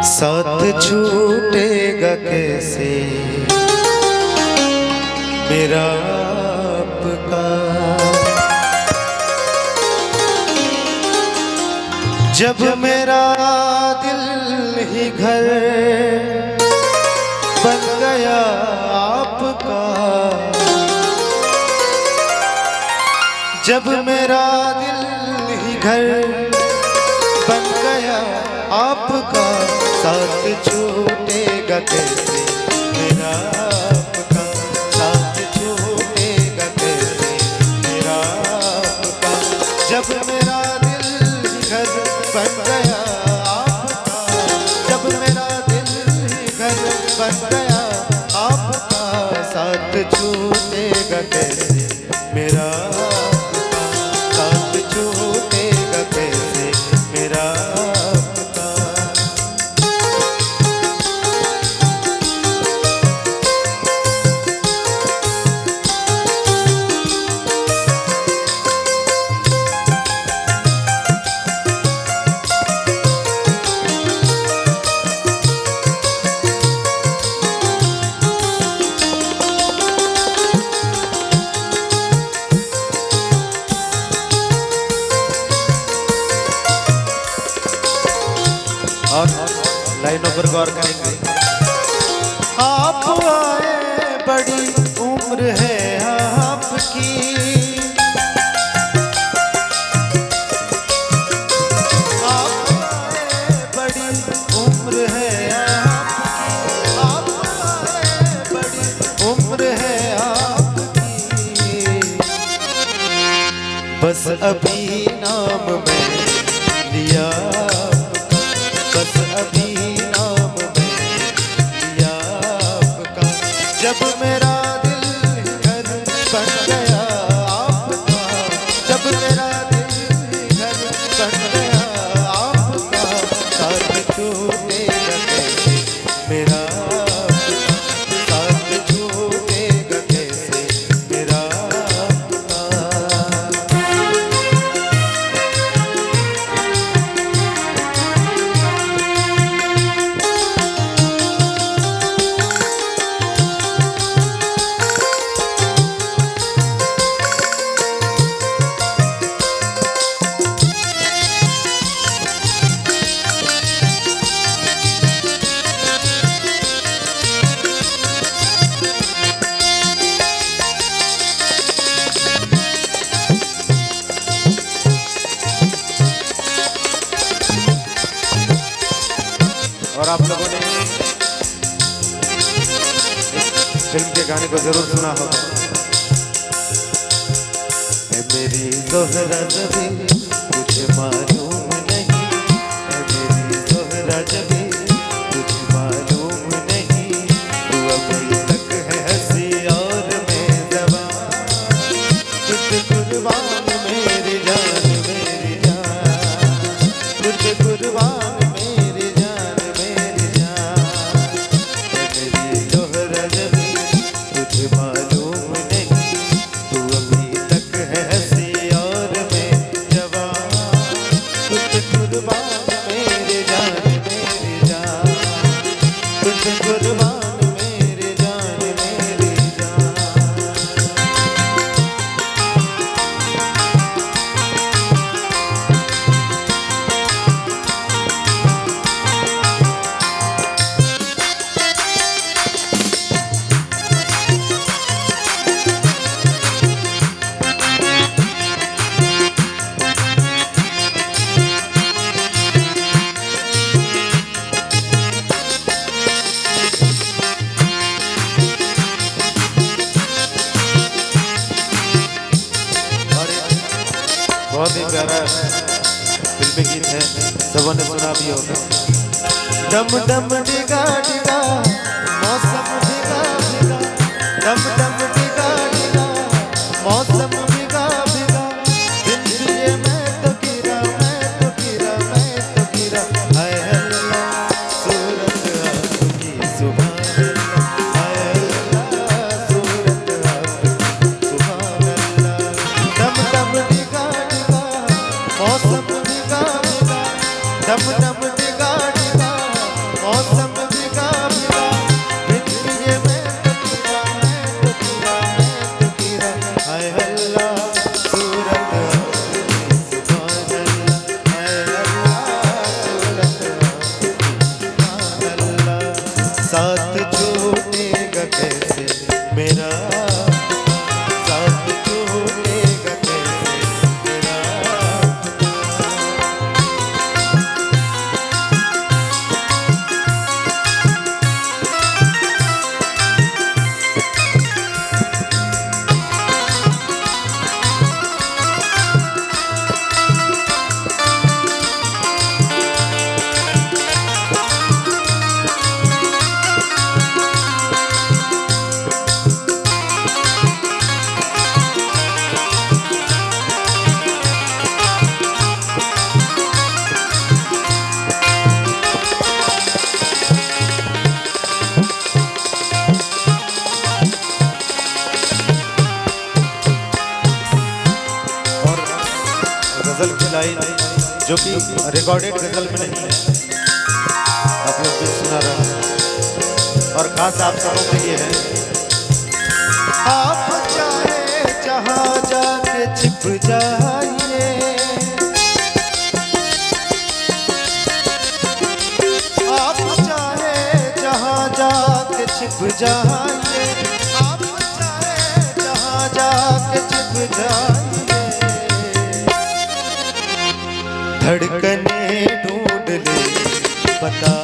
साथ छूटेगा कैसे मेरा आपका। जब मेरा दिल ही घर बन गया आपका, जब मेरा दिल ही घर बन गया आपका, साथ छूटेगा कैसे मेरा आपका, साथ छूटेगा कैसे मेरा आपका। जब मेरा दिल ही घर बन गया आपका, जब मेरा दिल ही घर बन गया आपका, साथ छूटेगा कैसे मेरा आपका, साथ छूटेगा कैसे मेरा। और लाइनों पर गौर करेंगे। आप आए बड़ी उम्र है आपकी, आप आए बड़ी उम्र है आपकी, आप आए बड़ी उम्र है आपकी। बस अभी नाम में लिया, बस अभी नाम में लिया आपका। जब मेरा दिल घर बन गया आपका, जब मेरा दिल घर बन गया आपका, साथ छूटेगा कैसे मेरा आपका, साथ छूटेगा कैसे मेरा आपका। और आप लोगों ने फिल्म के गाने को जरूर सुना होगा। मेरी ज़ोहरा जबी तुझे मालूम नहीं, मेरी ज़ोहरा जबी तुझे मालूम नहीं, तू अभी तक है हंसी और मैं जवान, तुझे कुर्बान मेरी जान, मेरी जान, तुझे कुर्बान बहुत ही प्यारा फिल्मी गीत है, सबों ने सुना भी होगा। डम डम डिगा डिगा मौसम डिगा डिगा, डम डम डिगा डिगा मौसम डिगा डिगा, दिन तुझे मैं तो गिरा, मैं तो गिरा, मैं तो गिरा, हाय अल्लाह सूरत आपकी सुभान अल्लाह, हाय अल्लाह सूरत आपकी सुभान अल्लाह। डम डम डिगा मौसम डिगा डिगा, डम डम डिगा डिगा साथ छूटेगा कैसे मेरा, साथ छूटेगा कैसे मेरा। गजल की लाइन जो कि रिकॉर्डेड गजल में नहीं है, आप लोग भी सुना रहा है और खास आप सबों के लिए है। आप चाहे जहां जाके छिप जाइए, आप चाहे जहां जाके छिप जाइए, आप चाहे जहां जाके छिप जाइए। धड़कने ढूंढ ले पता